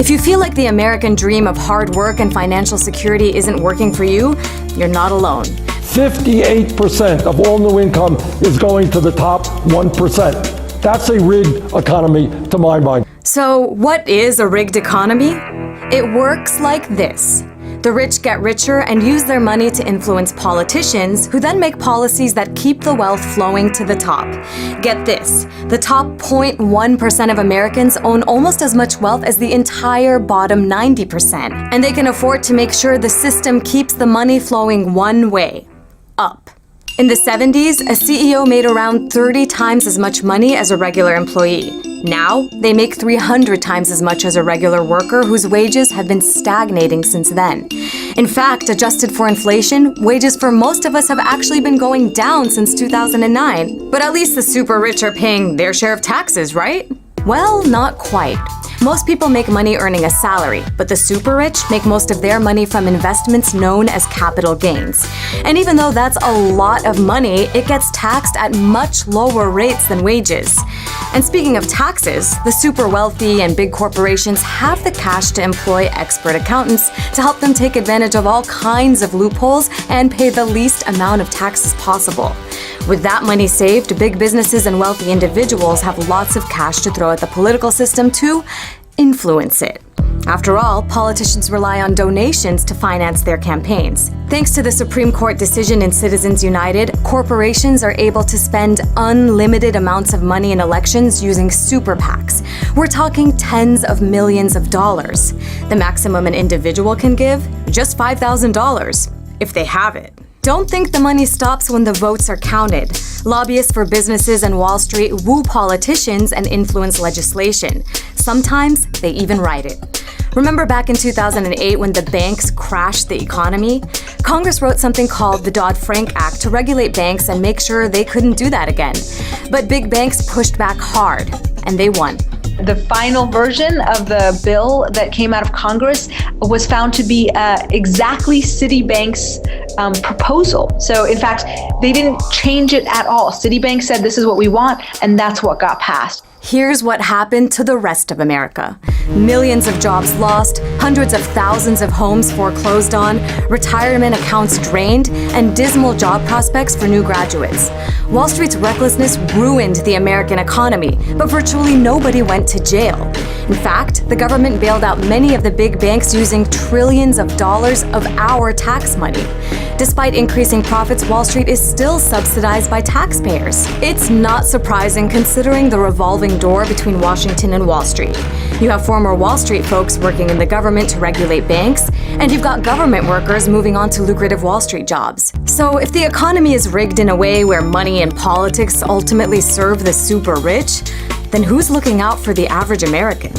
If you feel like the American dream of hard work and financial security isn't working for you, you're not alone. 58% of all new income is going to the top 1%. That's a rigged economy to my mind. So, what is a rigged economy? It works like this. The rich get richer and use their money to influence politicians who then make policies that keep the wealth flowing to the top. Get this, the top 0.1% of Americans own almost as much wealth as the entire bottom 90%. And they can afford to make sure the system keeps the money flowing one way, up. In the 70s, a CEO made around 30 times as much money as a regular employee. Now, they make 300 times as much as a regular worker whose wages have been stagnating since then. In fact, adjusted for inflation, wages for most of us have actually been going down since 2009. But at least the super rich are paying their share of taxes, right? Well, not quite. Most people make money earning a salary, but the super rich make most of their money from investments known as capital gains. And even though that's a lot of money, it gets taxed at much lower rates than wages. And speaking of taxes, the super wealthy and big corporations have the cash to employ expert accountants to help them take advantage of all kinds of loopholes and pay the least amount of taxes possible. With that money saved, big businesses and wealthy individuals have lots of cash to throw at the political system to influence it. After all, politicians rely on donations to finance their campaigns. Thanks to the Supreme Court decision in Citizens United, corporations are able to spend unlimited amounts of money in elections using super PACs. We're talking tens of millions of dollars. The maximum an individual can give? Just $5,000, if they have it. Don't think the money stops when the votes are counted. Lobbyists for businesses and Wall Street woo politicians and influence legislation. Sometimes they even write it. Remember back in 2008 when the banks crashed the economy? Congress wrote something called the Dodd-Frank Act to regulate banks and make sure they couldn't do that again. But big banks pushed back hard, and they won. The final version of the bill that came out of Congress was found to be exactly Citibank's proposal. So in fact, they didn't change it at all. Citibank said this is what we want, and that's what got passed. Here's what happened to the rest of America. Millions of jobs lost, hundreds of thousands of homes foreclosed on, retirement accounts drained, and dismal job prospects for new graduates. Wall Street's recklessness ruined the American economy, but virtually nobody went to jail. In fact, the government bailed out many of the big banks using trillions of dollars of our tax money. Despite increasing profits, Wall Street is still subsidized by taxpayers. It's not surprising considering the revolving door between Washington and Wall Street. You have former Wall Street folks working in the government to regulate banks, and you've got government workers moving on to lucrative Wall Street jobs. So if the economy is rigged in a way where money and politics ultimately serve the super rich, then who's looking out for the average American?